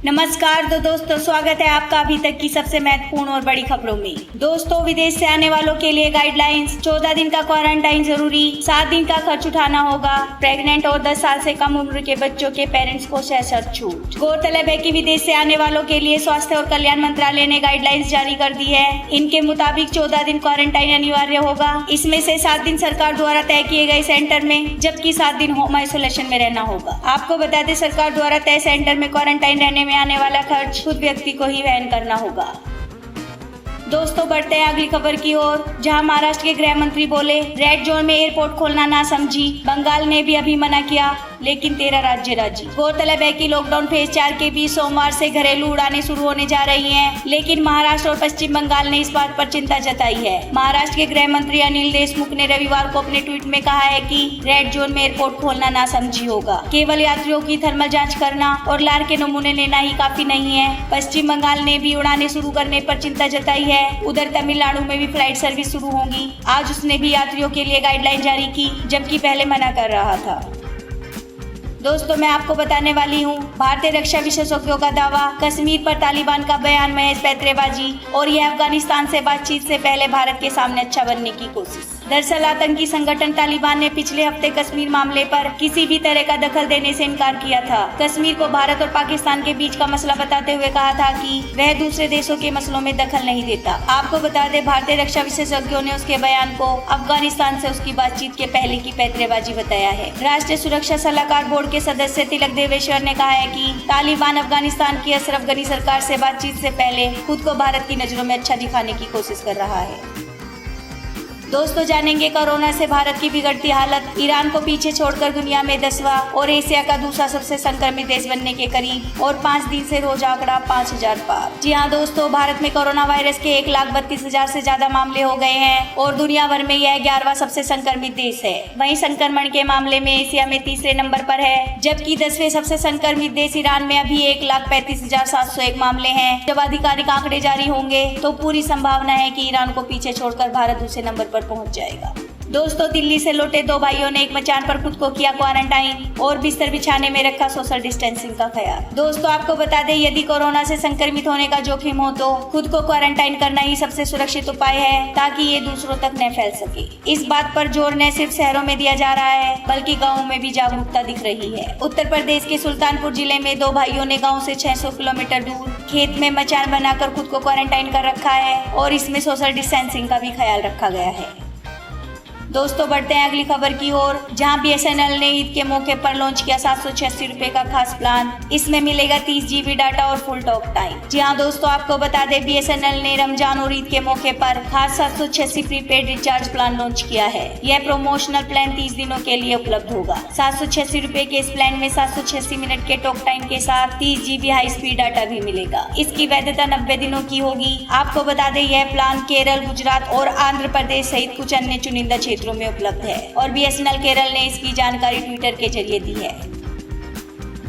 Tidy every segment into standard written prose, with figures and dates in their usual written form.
नमस्कार दोस्तों, स्वागत है आपका अभी तक की सबसे महत्वपूर्ण और बड़ी खबरों में। दोस्तों, विदेश से आने वालों के लिए गाइडलाइंस, 14 दिन का क्वारंटाइन जरूरी, 7 दिन का खर्च उठाना होगा, प्रेग्नेंट और 10 साल से कम उम्र के बच्चों के पेरेंट्स को सशर्त छूट। गौरतलब है कि विदेश से आने वालों के लिए स्वास्थ्य और कल्याण मंत्रालय ने गाइडलाइंस जारी कर दी है। इनके मुताबिक 14 दिन क्वारंटाइन अनिवार्य होगा। इसमें से 7 दिन सरकार द्वारा तय किए गए सेंटर में, जबकि 7 दिन होम आइसोलेशन में रहना होगा। आपको बता दें, सरकार द्वारा तय सेंटर में क्वारंटाइन रहने में आने वाला खर्च खुद व्यक्ति को ही वहन करना होगा। दोस्तों, बढ़ते हैं अगली खबर की ओर, जहां महाराष्ट्र के गृह मंत्री बोले, रेड जोन में एयरपोर्ट खोलना ना समझी। बंगाल ने भी अभी मना किया, लेकिन 13 राज्य राजी। गौरतलब है कि लॉकडाउन फेज 4 के बीच सोमवार से घरेलू उड़ानें शुरू होने जा रही हैं, लेकिन महाराष्ट्र और पश्चिम बंगाल ने इस बात पर चिंता जताई है। महाराष्ट्र के गृह मंत्री अनिल देशमुख ने रविवार को अपने ट्वीट में कहा है कि रेड जोन में एयरपोर्ट खोलना ना समझी होगा। केवल यात्रियों की थर्मल जाँच करना और लार के नमूने लेना ही काफी नहीं है। पश्चिम बंगाल ने भी उड़ानें शुरू करने पर चिंता जताई है। उधर तमिलनाडु में भी फ्लाइट सर्विस शुरू होगी। आज उसने भी यात्रियों के लिए गाइडलाइन जारी की, जबकि पहले मना कर रहा था। दोस्तों, मैं आपको बताने वाली हूँ, भारतीय रक्षा विशेषज्ञों का दावा, कश्मीर पर तालिबान का बयान महज पैंतरेबाजी और यह अफगानिस्तान से बातचीत से पहले भारत के सामने अच्छा बनने की कोशिश। दरअसल आतंकी संगठन तालिबान ने पिछले हफ्ते कश्मीर मामले पर किसी भी तरह का दखल देने से इनकार किया था। कश्मीर को भारत और पाकिस्तान के बीच का मसला बताते हुए कहा था कि वह दूसरे देशों के मसलों में दखल नहीं देता। आपको बता दें, भारतीय रक्षा विशेषज्ञों ने उसके बयान को अफगानिस्तान से उसकी बातचीत के पहले की पैंतरेबाजी बताया है। राष्ट्रीय सुरक्षा सलाहकार बोर्ड के सदस्य तिलक देवेश्वर ने कहा है कि तालिबान अफगानिस्तान की अशरफ गनी सरकार से बातचीत से पहले खुद को भारत की नजरों में अच्छा दिखाने की कोशिश कर रहा है। दोस्तों, जानेंगे कोरोना से भारत की बिगड़ती हालत, ईरान को पीछे छोड़कर दुनिया में 10वां और एशिया का दूसरा सबसे संक्रमित देश बनने के करीब, और 5 दिन से रोज आंकड़ा 5000 पार। जी हाँ दोस्तों, भारत में कोरोना वायरस के 1,32,000 से ज्यादा मामले हो गए हैं और दुनिया भर में यह 11वां सबसे संक्रमित देश है। वहीं संक्रमण के मामले में एशिया में तीसरे नंबर पर है, जबकि 10वें सबसे संक्रमित देश ईरान में अभी 1,35,701 मामले हैं। जब आधिकारिक आंकड़े जारी होंगे तो पूरी संभावना है कि ईरान को पीछे छोड़कर भारत दूसरे नंबर पर पहुंच जाएगा। दोस्तों, दिल्ली से लौटे 2 भाइयों ने एक मचान पर खुद को किया क्वारंटाइन और बिस्तर बिछाने में रखा सोशल डिस्टेंसिंग का ख्याल। दोस्तों, आपको बता दें, यदि कोरोना से संक्रमित होने का जोखिम हो तो खुद को क्वारंटाइन करना ही सबसे सुरक्षित उपाय है, ताकि ये दूसरों तक न फैल सके। इस बात पर जोर न सिर्फ शहरों में दिया जा रहा है, बल्कि गाँवों में भी जागरूकता दिख रही है। उत्तर प्रदेश के सुल्तानपुर जिले में 2 भाइयों ने गाँव से 600 किलोमीटर दूर खेत में मचान बनाकर खुद को क्वारंटाइन कर रखा है और इसमें सोशल डिस्टेंसिंग का भी ख्याल रखा गया है। दोस्तों, बढ़ते हैं अगली खबर की ओर, जहां BSNL ने ईद के मौके पर लॉन्च किया 786 रुपए का खास प्लान। इसमें मिलेगा 30 GB डाटा और फुल टॉक टाइम। जी हाँ दोस्तों, आपको बता दें, BSNL ने रमजान और ईद के मौके पर खास 786 प्रीपेड रिचार्ज प्लान लॉन्च किया है। यह प्रोमोशनल प्लान 30 दिनों के लिए उपलब्ध होगा। 786 रुपए के इस प्लान में 786 मिनट के टॉक टाइम के साथ 30 GB हाई स्पीड डाटा भी मिलेगा। इसकी वैधता 90 दिनों की होगी। आपको बता दें, यह प्लान केरल, गुजरात और आंध्र प्रदेश सहित कुछ अन्य चुनिंदा क्षेत्रों में उपलब्ध है और BSNL केरल ने इसकी जानकारी ट्विटर के जरिए दी है।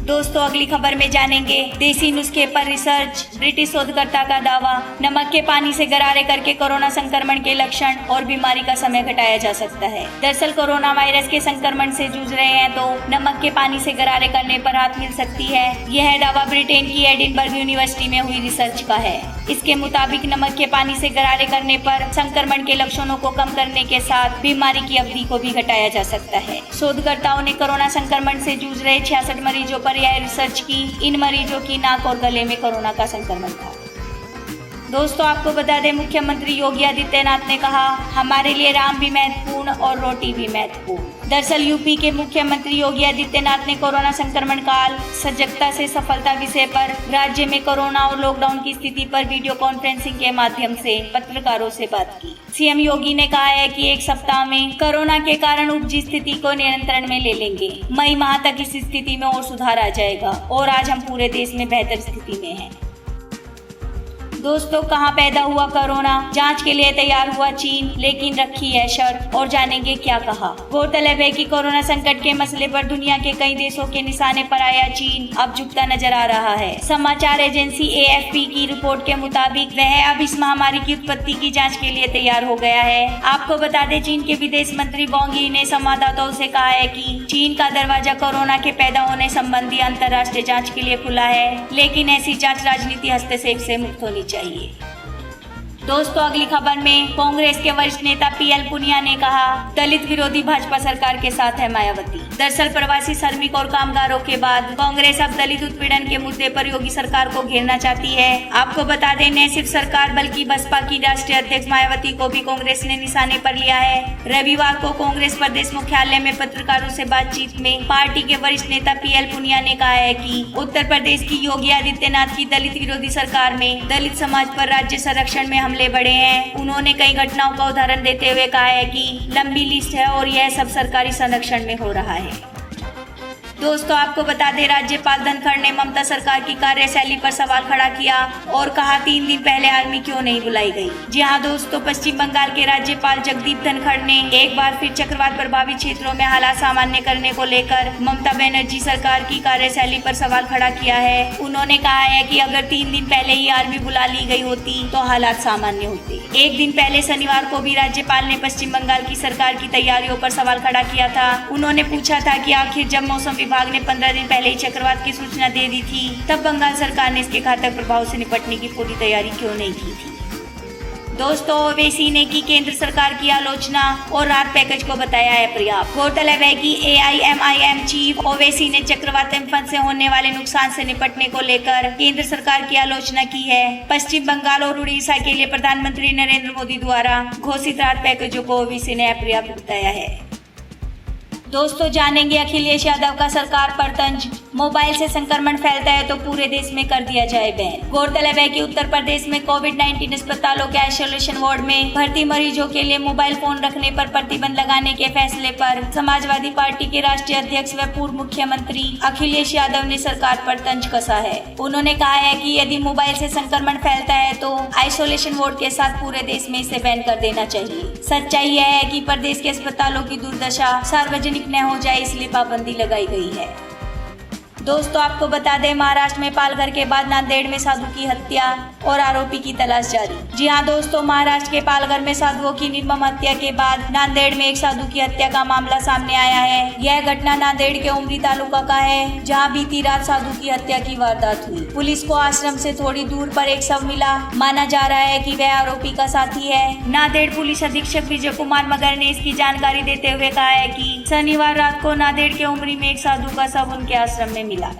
दोस्तों, अगली खबर में जानेंगे, देसी नुस्खे पर रिसर्च, ब्रिटिश शोधकर्ता का दावा, नमक के पानी से गरारे करके कोरोना संक्रमण के लक्षण और बीमारी का समय घटाया जा सकता है। दरअसल कोरोना वायरस के संक्रमण से जूझ रहे हैं तो नमक के पानी से गरारे करने पर राहत मिल सकती है। यह दावा ब्रिटेन की एडिनबर्ग यूनिवर्सिटी में हुई रिसर्च का है। इसके मुताबिक नमक के पानी से गरारे करने पर संक्रमण के लक्षणों को कम करने के साथ बीमारी की अवधि को भी घटाया जा सकता है। शोधकर्ताओं ने कोरोना संक्रमण से जूझ रहे 66 मरीजों पर यह रिसर्च की। इन मरीजों की नाक और गले में कोरोना का संक्रमण था। दोस्तों, आपको बता दें, मुख्यमंत्री योगी आदित्यनाथ ने कहा, हमारे लिए राम भी महत्वपूर्ण और रोटी भी महत्वपूर्ण। दरअसल यूपी के मुख्यमंत्री योगी आदित्यनाथ ने कोरोना संक्रमण काल, सजगता से सफलता विषय पर राज्य में कोरोना और लॉकडाउन की स्थिति पर वीडियो कॉन्फ्रेंसिंग के माध्यम से पत्रकारों से बात की। सीएम योगी ने कहा है कि 1 सप्ताह में कोरोना के कारण उपजी स्थिति को नियंत्रण में ले लेंगे। मई माह तक इस स्थिति में और सुधार आ जाएगा और आज हम पूरे देश में बेहतर स्थिति में हैं। दोस्तों, कहां पैदा हुआ कोरोना? जांच के लिए तैयार हुआ चीन, लेकिन रखी है शर्त, और जानेंगे क्या कहा। गौरतलब है कि कोरोना संकट के मसले पर दुनिया के कई देशों के निशाने पर आया चीन अब झुकता नजर आ रहा है। समाचार एजेंसी AFP की रिपोर्ट के मुताबिक वह अब इस महामारी की उत्पत्ति की जांच के लिए तैयार हो गया है। आपको बता दें, चीन के विदेश मंत्री वांग यी ने संवाददाताओं से कहा है कि चीन का दरवाजा कोरोना के पैदा होने संबंधी अंतर्राष्ट्रीय जांच के लिए खुला है, लेकिन ऐसी जांच राजनीति हस्तक्षेप से मुक्त होनी चाहिए। दोस्तों, अगली खबर में कांग्रेस के वरिष्ठ नेता PL पुनिया ने कहा, दलित विरोधी भाजपा सरकार के साथ है मायावती। दरअसल प्रवासी श्रमिक और कामगारों के बाद कांग्रेस अब दलित उत्पीड़न के मुद्दे पर योगी सरकार को घेरना चाहती है। आपको बता दें, न सिर्फ सरकार बल्कि बसपा की राष्ट्रीय अध्यक्ष मायावती को भी कांग्रेस ने निशाने पर लिया है। रविवार को कांग्रेस प्रदेश मुख्यालय में पत्रकारों से बातचीत में पार्टी के वरिष्ठ नेता PL पुनिया ने कहा है कि उत्तर प्रदेश की योगी आदित्यनाथ की दलित विरोधी सरकार में दलित समाज पर राज्य संरक्षण में हमले बढ़े हैं। उन्होंने कई घटनाओं का उदाहरण देते हुए कहा है कि लंबी लिस्ट है और यह सब सरकारी संरक्षण में हो रहा है। दोस्तों, आपको बता दें, राज्यपाल धनखड़ ने ममता सरकार की कार्यशैली पर सवाल खड़ा किया और कहा 3 दिन पहले आर्मी क्यों नहीं बुलाई गई। जी हां दोस्तों, पश्चिम बंगाल के राज्यपाल जगदीप धनखड़ ने एक बार फिर चक्रवात प्रभावित क्षेत्रों में हालात सामान्य करने को लेकर ममता बनर्जी सरकार की कार्यशैली पर सवाल खड़ा किया है। उन्होंने कहा है कि अगर 3 दिन पहले ही आर्मी बुला ली गई होती तो हालात सामान्य होते। एक दिन पहले शनिवार को भी राज्यपाल ने पश्चिम बंगाल की सरकार की तैयारियों पर सवाल खड़ा किया था। उन्होंने पूछा था कि आखिर जब मौसम विभाग ने 15 दिन पहले ही चक्रवात की सूचना दे दी थी, तब बंगाल सरकार ने इसके घातक प्रभाव से निपटने की पूरी तैयारी क्यों नहीं की थी। दोस्तों, ओवैसी ने की केंद्र सरकार की आलोचना और राहत पैकेज को बताया है पर्याप्त। गौरतलब है कि AIMIM चीफ ओवैसी ने चक्रवात एम्फन से होने वाले नुकसान से निपटने को लेकर केंद्र सरकार की आलोचना की है। पश्चिम बंगाल और उड़ीसा के लिए प्रधानमंत्री नरेंद्र मोदी द्वारा घोषित राहत पैकेजों को ओवैसी ने अपर्याप्त बताया है। दोस्तों, जानेंगे अखिलेश यादव का सरकार पर तंज, मोबाइल से संक्रमण फैलता है तो पूरे देश में कर दिया जाए बैन। गौरतलब है कि उत्तर प्रदेश में कोविड-19 अस्पतालों के आइसोलेशन वार्ड में भर्ती मरीजों के लिए मोबाइल फोन रखने पर प्रतिबंध लगाने के फैसले पर समाजवादी पार्टी के राष्ट्रीय अध्यक्ष व पूर्व मुख्यमंत्री अखिलेश यादव ने सरकार पर तंज कसा है। उन्होंने कहा है कि यदि मोबाइल से संक्रमण फैलता है तो आइसोलेशन वार्ड के साथ पूरे देश में इसे बैन कर देना चाहिए। सच्चाई यह है कि प्रदेश के अस्पतालों की दुर्दशा सार्वजनिक न हो जाए, इसलिए पाबंदी लगाई गई है। दोस्तों, आपको बता दें, महाराष्ट्र में पालघर के बाद नांदेड़ में साधु की हत्या और आरोपी की तलाश जारी। जी हां दोस्तों, महाराष्ट्र के पालघर में साधुओं की निर्मम हत्या के बाद नांदेड़ में एक साधु की हत्या का मामला सामने आया है। यह घटना नांदेड़ के उमरी तालुका का है, जहां बीती रात साधु की हत्या की वारदात हुई। पुलिस को आश्रम से थोड़ी दूर पर एक शव मिला। माना जा रहा है कि वह आरोपी का साथी है। नांदेड़ पुलिस अधीक्षक विजय कुमार मगर ने इसकी जानकारी देते हुए कहा है कि शनिवार रात को नांदेड़ के उमरी में एक साधु का शव उनके आश्रम में मिला।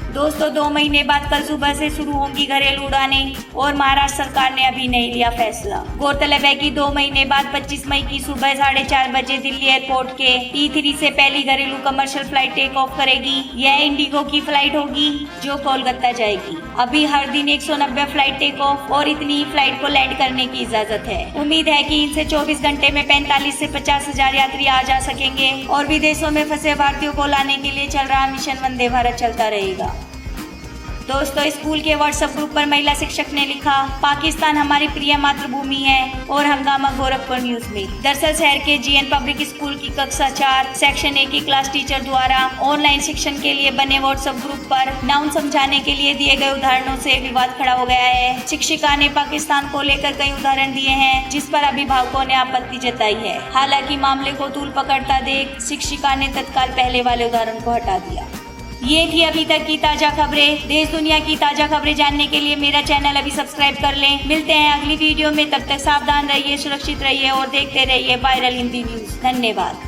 दोस्तों, 2 महीने बाद कल सुबह से शुरू होंगी घरेलू उड़ानें और महाराष्ट्र सरकार ने अभी नहीं लिया फैसला। गौरतलब है कि 2 महीने बाद 25 मई की सुबह 4:30 बजे दिल्ली एयरपोर्ट के T3 से पहली घरेलू कमर्शियल फ्लाइट टेक ऑफ करेगी। यह इंडिगो की फ्लाइट होगी जो कोलकाता जाएगी। अभी हर दिन 190 फ्लाइट टेक ऑफ और इतनी ही फ्लाइट को लैंड करने की इजाजत है। उम्मीद है कि इनसे 24 घंटे में 45 से 50 हजार यात्री आ जा सकेंगे और विदेशों में फंसे भारतीयों को लाने के लिए चल रहा मिशन वंदे भारत चलता रहेगा। दोस्तों, स्कूल के व्हाट्सएप ग्रुप पर महिला शिक्षक ने लिखा, पाकिस्तान हमारी प्रिय मातृभूमि है, और हंगामा गोरखपुर न्यूज में। दरअसल शहर के GN पब्लिक स्कूल की कक्षा 4 सेक्शन 1 की क्लास टीचर द्वारा ऑनलाइन शिक्षण के लिए बने व्हाट्सएप ग्रुप पर नाउन समझाने के लिए दिए गए उदाहरणों से विवाद खड़ा हो गया है। शिक्षिका ने पाकिस्तान को लेकर कई उदाहरण दिए हैं, जिस पर अभिभावकों ने आपत्ति जताई है। हालांकि मामले को तूल पकड़ता देख शिक्षिका ने तत्काल पहले वाले उदाहरण को हटा दिया। ये थी अभी तक की ताजा खबरें। देश दुनिया की ताजा खबरें जानने के लिए मेरा चैनल अभी सब्सक्राइब कर लें। मिलते हैं अगली वीडियो में, तब तक सावधान रहिए, सुरक्षित रहिए और देखते रहिए वायरल हिंदी न्यूज। धन्यवाद।